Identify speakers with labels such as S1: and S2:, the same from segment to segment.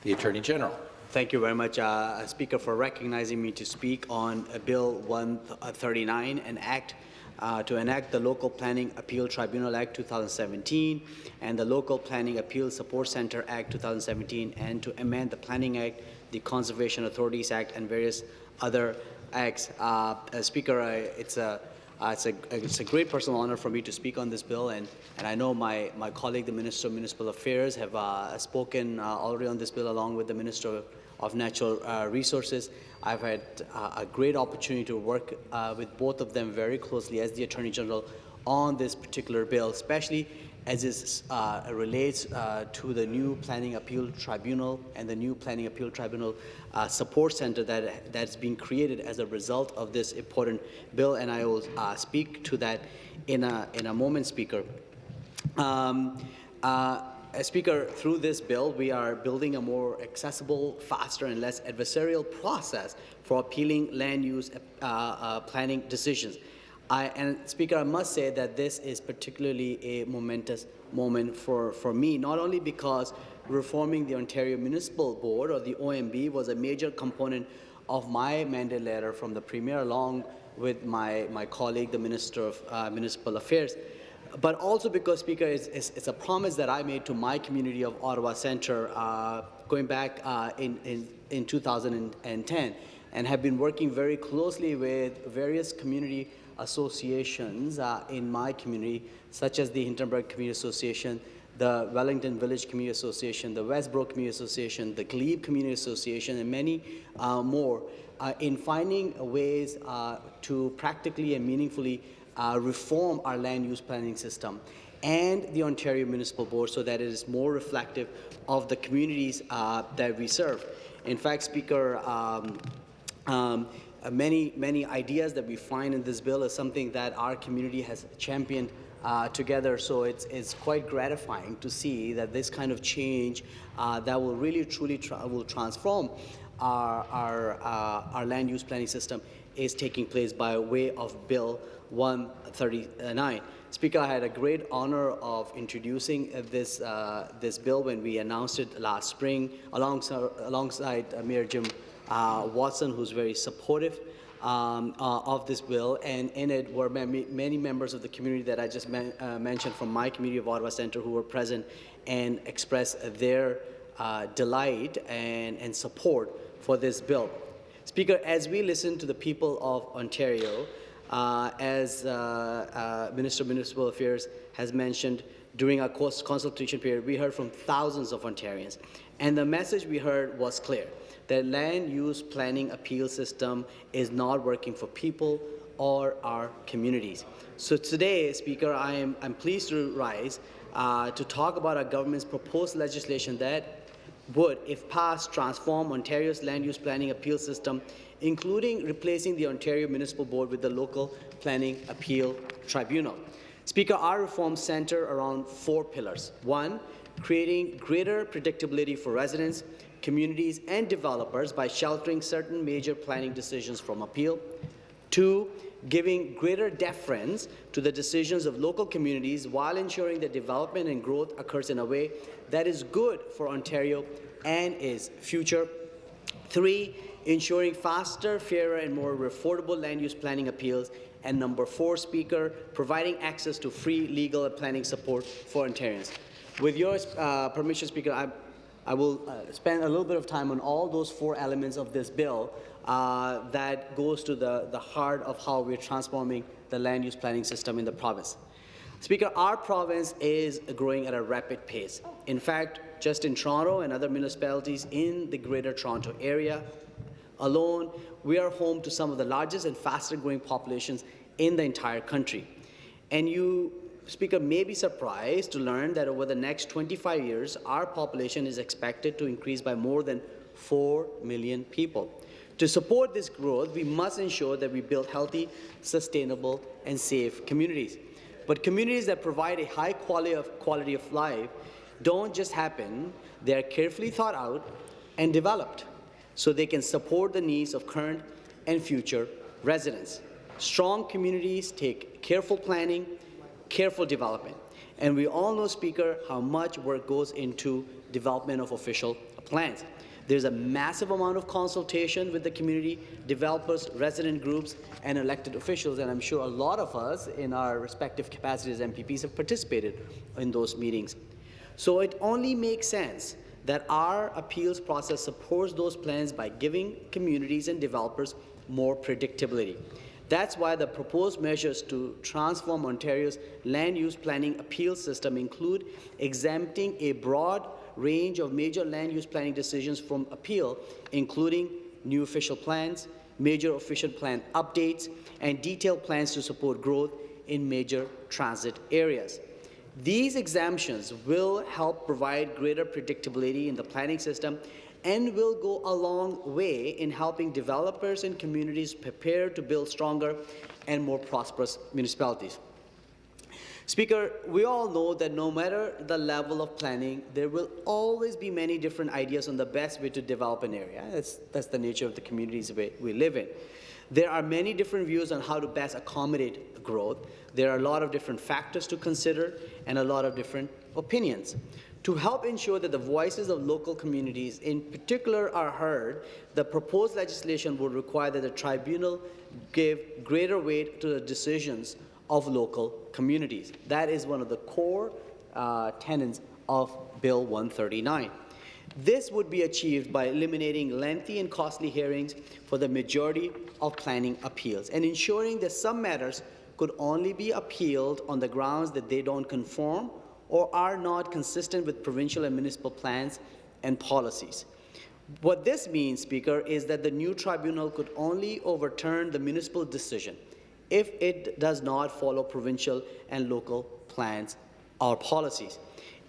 S1: The Attorney General.
S2: Thank you very much, Speaker, for recognizing me to speak on Bill 139, an act to enact the Local Planning Appeal Tribunal Act 2017 and the Local Planning Appeal Support Center Act 2017, and to amend the Planning Act, the Conservation Authorities Act, and various other acts. Speaker, it's a great personal honor for me to speak on this bill, and I know my colleague, the Minister of Municipal Affairs, have spoken already on this bill along with the Minister of Natural Resources. I've had a great opportunity to work with both of them very closely as the Attorney General on this particular bill, especially as it relates to the new Planning Appeal Tribunal and the new Planning Appeal Tribunal Support Center that's being created as a result of this important bill, and I will speak to that in a moment, Speaker. Speaker, through this bill, we are building a more accessible, faster, and less adversarial process for appealing land use planning decisions. And Speaker, I must say that this is particularly a momentous moment for me, not only because reforming the Ontario Municipal Board, or the OMB, was a major component of my mandate letter from the Premier, along with my colleague, the Minister of Municipal Affairs, but also because, Speaker, it's a promise that I made to my community of Ottawa Centre going back in 2010, and have been working very closely with various community associations in my community, such as the Hintonburg Community Association, the Wellington Village Community Association, the Westbrook Community Association, the Glebe Community Association, and many more, in finding ways to practically and meaningfully reform our land use planning system and the Ontario Municipal Board so that it is more reflective of the communities that we serve. In fact, Speaker, many ideas that we find in this bill is something that our community has championed together, so it's quite gratifying to see that this kind of change that will really truly will transform our land use planning system is taking place by way of Bill 139. Speaker, I had a great honor of introducing this bill when we announced it last spring alongside Mayor Jim Watson, who's very supportive of this bill, and in it were many members of the community that I just mentioned from my community of Ottawa Centre who were present and expressed their delight and support for this bill. Speaker, as we listen to the people of Ontario, as Minister of Municipal Affairs has mentioned, during our consultation period, we heard from thousands of Ontarians, and the message we heard was clear: that land use planning appeal system is not working for people or our communities. So today, Speaker, I'm pleased to rise to talk about our government's proposed legislation that would, if passed, transform Ontario's land use planning appeal system, including replacing the Ontario Municipal Board with the Local Planning Appeal Tribunal. Speaker, our reforms center around 4 pillars. 1, creating greater predictability for residents, communities, and developers by sheltering certain major planning decisions from appeal. 2, giving greater deference to the decisions of local communities while ensuring that development and growth occurs in a way that is good for Ontario and its future. 3, ensuring faster, fairer, and more affordable land use planning appeals. And number 4, Speaker, providing access to free legal and planning support for Ontarians. With your permission, Speaker, I will spend a little bit of time on all those 4 elements of this bill that goes to the heart of how we're transforming the land use planning system in the province. Speaker, our province is growing at a rapid pace. In fact, just in Toronto and other municipalities in the Greater Toronto Area alone, we are home to some of the largest and fastest growing populations in the entire country. And you, Speaker, may be surprised to learn that over the next 25 years, our population is expected to increase by more than 4 million people. To support this growth, we must ensure that we build healthy, sustainable, and safe communities. But communities that provide a high quality of life don't just happen. They are carefully thought out and developed so they can support the needs of current and future residents. Strong communities take careful planning, careful development, And we all know, Speaker, how much work goes into development of official plans. There's a massive amount of consultation with the community, developers, resident groups, and elected officials, and I'm sure a lot of us in our respective capacities as MPPs have participated in those meetings. So it only makes sense that our appeals process supports those plans by giving communities and developers more predictability. That's why the proposed measures to transform Ontario's land use planning appeal system include exempting a broad range of major land use planning decisions from appeal, including new official plans, major official plan updates, and detailed plans to support growth in major transit areas. These exemptions will help provide greater predictability in the planning system and will go a long way in helping developers and communities prepare to build stronger and more prosperous municipalities. Speaker, we all know that no matter the level of planning, there will always be many different ideas on the best way to develop an area. That's the nature of the communities we live in. There are many different views on how to best accommodate growth. There are a lot of different factors to consider and a lot of different opinions. To help ensure that the voices of local communities in particular are heard, the proposed legislation would require that the tribunal give greater weight to the decisions of local communities. That is one of the core tenets of Bill 139. This would be achieved by eliminating lengthy and costly hearings for the majority of planning appeals and ensuring that some matters could only be appealed on the grounds that they don't conform or are not consistent with provincial and municipal plans and policies. What this means, Speaker, is that the new tribunal could only overturn the municipal decision if it does not follow provincial and local plans or policies.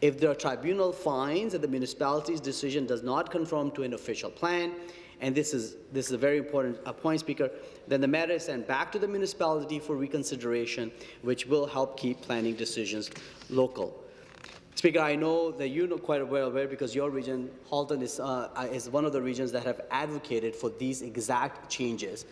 S2: If the tribunal finds that the municipality's decision does not conform to an official plan, and this is a very important point, Speaker, then the matter is sent back to the municipality for reconsideration, which will help keep planning decisions local. Speaker, I know that you know quite well aware because your region, Halton, is one of the regions that have advocated for these exact changes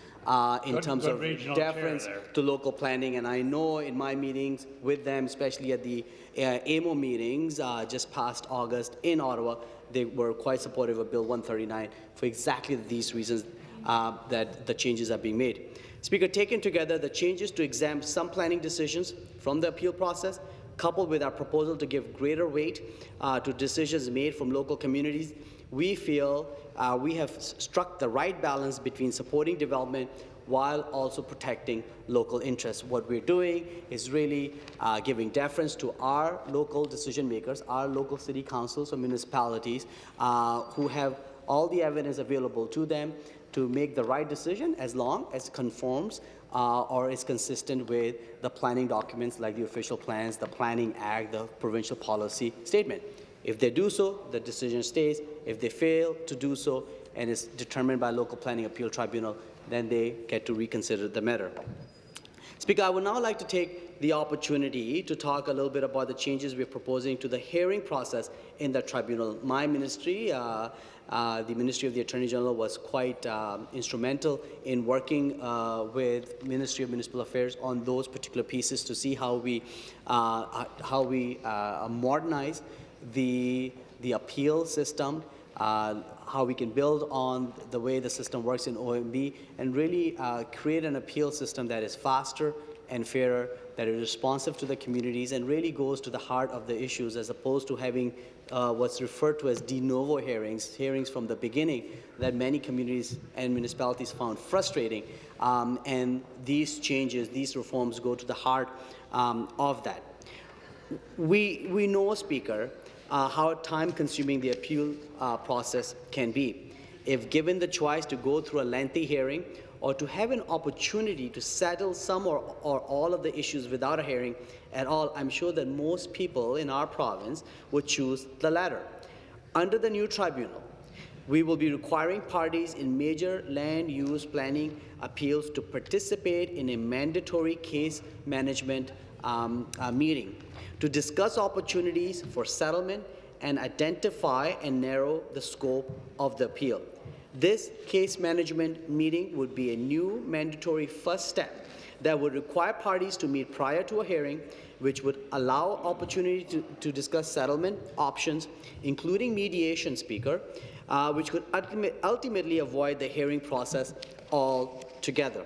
S2: in terms of deference to local planning. And I know in my meetings with them, especially at the AMO meetings just past August in Ottawa, they were quite supportive of Bill 139 for exactly these reasons that the changes are being made. Speaker, taken together, the changes to exempt some planning decisions from the appeal process, coupled with our proposal to give greater weight to decisions made from local communities, we feel we have struck the right balance between supporting development while also protecting local interests. What we're doing is really giving deference to our local decision makers, our local city councils or municipalities who have all the evidence available to them to make the right decision as long as it conforms or is consistent with the planning documents like the official plans, the Planning Act, the provincial policy statement. If they do so, the decision stays. If they fail to do so and is determined by local planning appeal tribunal, then they get to reconsider the matter. Speaker, I would now like to take the opportunity to talk a little bit about the changes we're proposing to the hearing process in the tribunal. My ministry, the Ministry of the Attorney General, was quite instrumental in working with Ministry of Municipal Affairs on those particular pieces to see how we modernize the appeal system, how we can build on the way the system works in OMB, and really create an appeal system that is faster and fairer, that is responsive to the communities, and really goes to the heart of the issues, as opposed to having what's referred to as de novo hearings, hearings from the beginning, that many communities and municipalities found frustrating. And these changes, these reforms go to the heart of that. We know, Speaker, how time-consuming the appeal process can be. If given the choice to go through a lengthy hearing or to have an opportunity to settle some or all of the issues without a hearing at all, I'm sure that most people in our province would choose the latter. Under the new tribunal, we will be requiring parties in major land use planning appeals to participate in a mandatory case management meeting to discuss opportunities for settlement and identify and narrow the scope of the appeal. This case management meeting would be a new mandatory first step that would require parties to meet prior to a hearing, which would allow opportunity to discuss settlement options, including mediation, Speaker, which could ultimately avoid the hearing process altogether.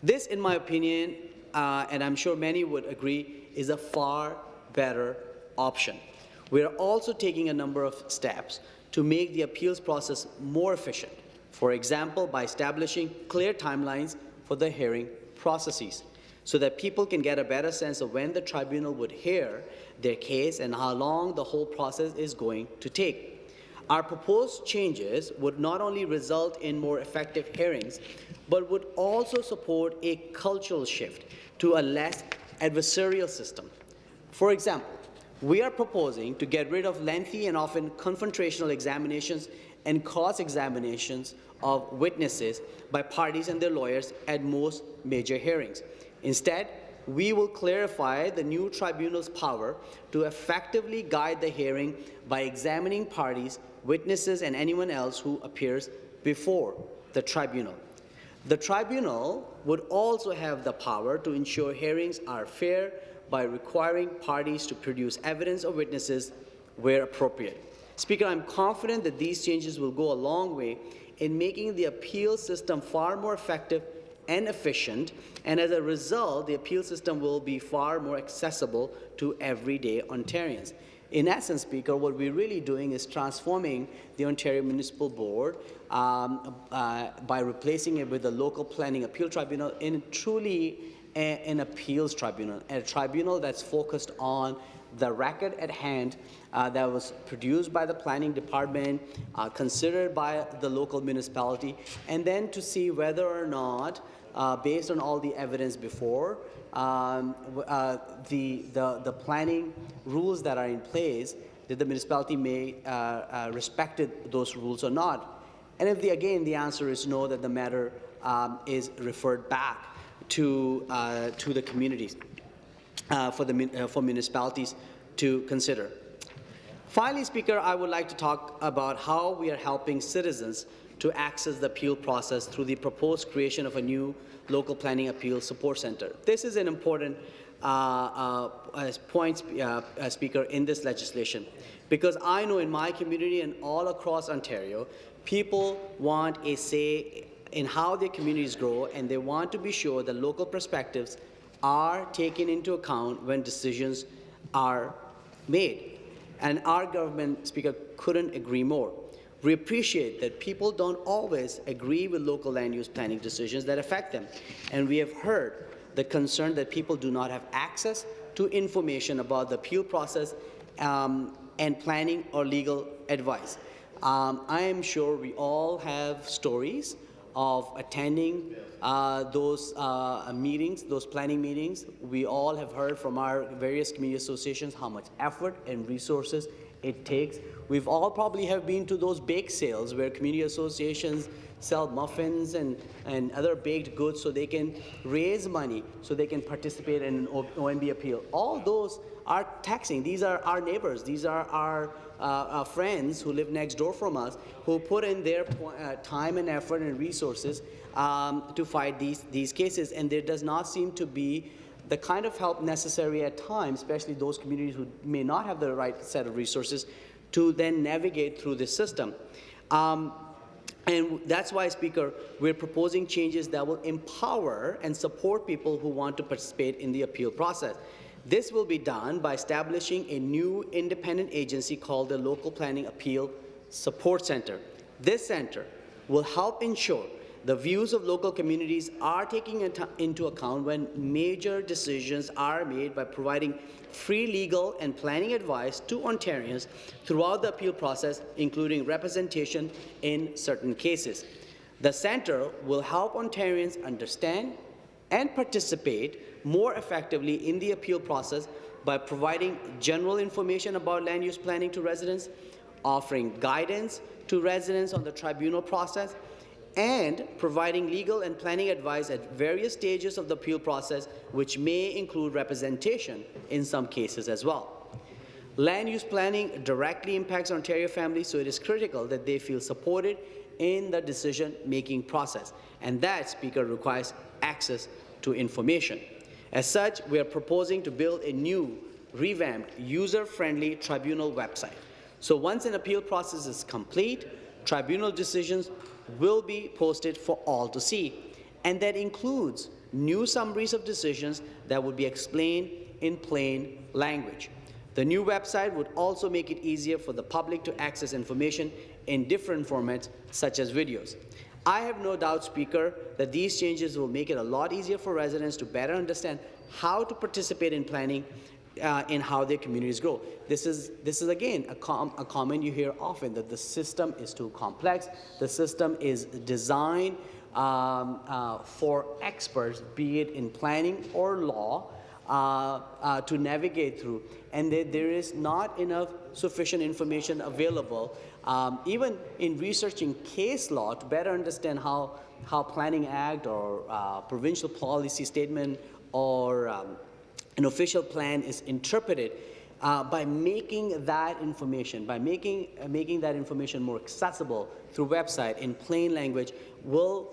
S2: This, in my opinion, and I'm sure many would agree, is a far better option. We are also taking a number of steps to make the appeals process more efficient, for example, by establishing clear timelines for the hearing processes, so that people can get a better sense of when the tribunal would hear their case and how long the whole process is going to take. Our proposed changes would not only result in more effective hearings, but would also support a cultural shift to a less adversarial system. For example, we are proposing to get rid of lengthy and often confrontational examinations and cross-examinations of witnesses by parties and their lawyers at most major hearings. Instead, we will clarify the new tribunal's power to effectively guide the hearing by examining parties, witnesses, and anyone else who appears before the tribunal. The tribunal would also have the power to ensure hearings are fair by requiring parties to produce evidence or witnesses where appropriate. Speaker, I'm confident that these changes will go a long way in making the appeal system far more effective and efficient, and as a result, the appeal system will be far more accessible to everyday Ontarians. In essence, Speaker, what we're really doing is transforming the Ontario Municipal Board by replacing it with the Local Planning Appeal Tribunal in truly an appeals tribunal, a tribunal that's focused on the record at hand that was produced by the planning department, considered by the local municipality, and then to see whether or not, based on all the evidence before, the planning rules that are in place, that the municipality may respect those rules or not. And if again the answer is no, that the matter is referred back to the communities for municipalities to consider. Finally, Speaker, I would like to talk about how we are helping citizens to access the appeal process through the proposed creation of a new local planning appeal support centre. This is an important point, Speaker, in this legislation, because I know in my community and all across Ontario, people want a say in how their communities grow, and they want to be sure that local perspectives are taken into account when decisions are made. And our government, Speaker, couldn't agree more. We appreciate that people don't always agree with local land use planning decisions that affect them, and we have heard the concern that people do not have access to information about the appeal process and planning or legal advice. I am sure we all have stories of attending those meetings, those planning meetings. We all have heard from our various community associations how much effort and resources it takes. We've all probably have been to those bake sales where community associations sell muffins and other baked goods so they can raise money, so they can participate in an OMB appeal. All those are taxing. These are our neighbors. These are our friends who live next door from us, who put in their time and effort and resources to fight these cases. And there does not seem to be the kind of help necessary at times, especially those communities who may not have the right set of resources to then navigate through this system. And that's why, Speaker, we're proposing changes that will empower and support people who want to participate in the appeal process. This will be done by establishing a new independent agency called the Local Planning Appeal Support Centre. This centre will help ensure the views of local communities are taken into account when major decisions are made, by providing free legal and planning advice to Ontarians throughout the appeal process, including representation in certain cases. The centre will help Ontarians understand and participate more effectively in the appeal process by providing general information about land use planning to residents, offering guidance to residents on the tribunal process, and providing legal and planning advice at various stages of the appeal process, which may include representation in some cases as well. Land use planning directly impacts Ontario families, so it is critical that they feel supported in the decision-making process, and that, Speaker, requires access to information. As such, we are proposing to build a new, revamped, user-friendly tribunal website. So once an appeal process is complete, tribunal decisions will be posted for all to see, and that includes new summaries of decisions that would be explained in plain language. The new website would also make it easier for the public to access information in different formats, such as videos. I have no doubt, Speaker, that these changes will make it a lot easier for residents to better understand how to participate in planning in how their communities grow. This is again a comment you hear often, that the system is too complex. The system is designed for experts, be it in planning or law, to navigate through, and there is not enough sufficient information available, even in researching case law, to better understand how Planning Act or provincial policy statement or an official plan is interpreted. By making that information, making that information more accessible through website in plain language, will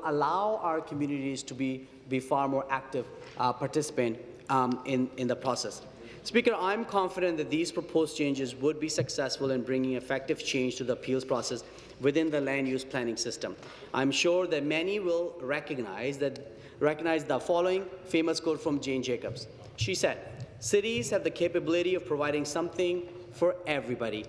S2: allow our communities to be far more active participant in the process. Speaker, I'm confident that these proposed changes would be successful in bringing effective change to the appeals process within the land use planning system. I'm sure that many will recognize the following famous quote from Jane Jacobs. She said, "Cities have the capability of providing something for everybody,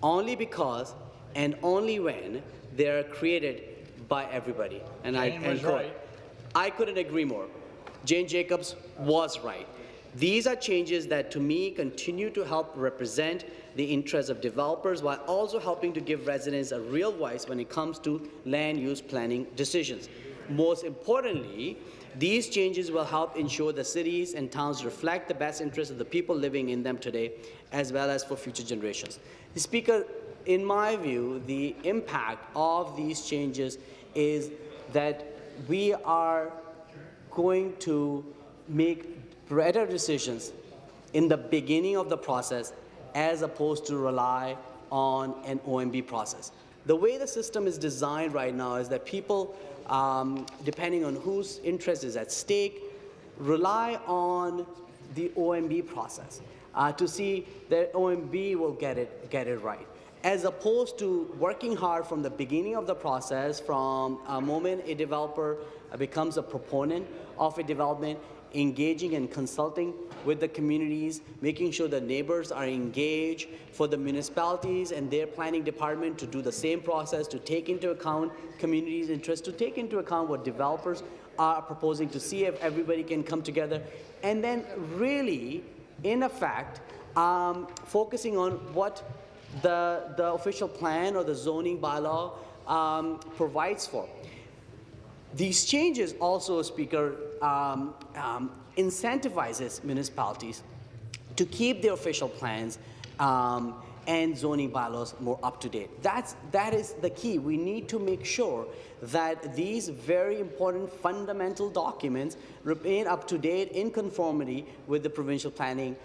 S2: only because and only when they are created by everybody." And I couldn't agree more. Jane Jacobs was right. These are changes that, to me, continue to help represent the interests of developers while also helping to give residents a real voice when it comes to land use planning decisions. Most importantly, these changes will help ensure the cities and towns reflect the best interests of the people living in them today, as well as for future generations. Speaker, in my view, the impact of these changes is that we are going to make better decisions in the beginning of the process as opposed to rely on an OMB process. The way the system is designed right now is that people, depending on whose interest is at stake, rely on the OMB process to see that OMB will get it right, as opposed to working hard from the beginning of the process, from a moment a developer becomes a proponent of a development, engaging and consulting with the communities, making sure the neighbors are engaged, for the municipalities and their planning department to do the same process, to take into account communities' interests, to take into account what developers are proposing, to see if everybody can come together, and then really, in effect, focusing on what the official plan or the zoning bylaw provides for. These changes also, Speaker, incentivizes municipalities to keep their official plans and zoning bylaws more up to date. That is the key. We need to make sure that these very important fundamental documents remain up to date in conformity with the provincial planning,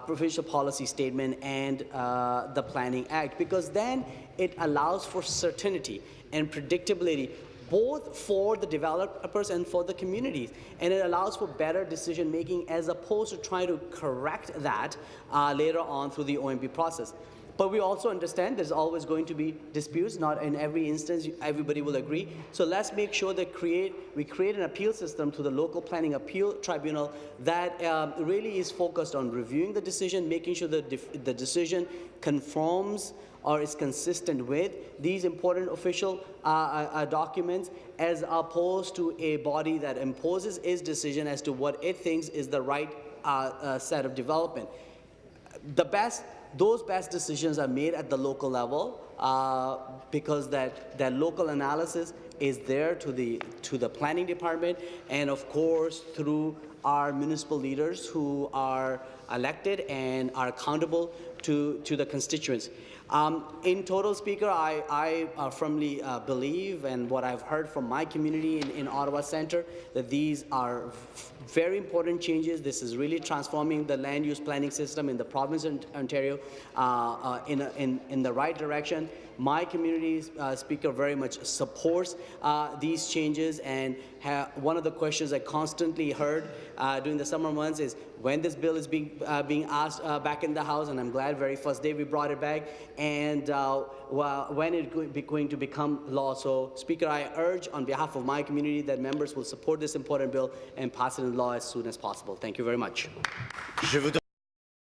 S2: provincial policy statement, and the Planning Act, because then it allows for certainty and predictability, both for the developers and for the communities, and it allows for better decision making as opposed to trying to correct that later on through the OMB process. But we also understand there's always going to be disputes. Not in every instance everybody will agree. So let's make sure that we create an appeal system to the local planning appeal tribunal that really is focused on reviewing the decision, making sure that the decision conforms or is consistent with these important official documents, as opposed to a body that imposes its decision as to what it thinks is the right set of development. Those best decisions are made at the local level because that local analysis is there to the planning department, and of course through our municipal leaders who are elected and are accountable to the constituents. In total, Speaker, I firmly believe, and what I've heard from my community in Ottawa Centre, that these are very important changes. This is really transforming the land use planning system in the province of Ontario in the right direction. My community, Speaker, very much supports these changes, and one of the questions I constantly heard during the summer months is when this bill is being asked back in the House, and I'm glad very first day we brought it back, and when it's going to become law. So, Speaker, I urge on behalf of my community that members will support this important bill and pass it in law as soon as possible. Thank you very much.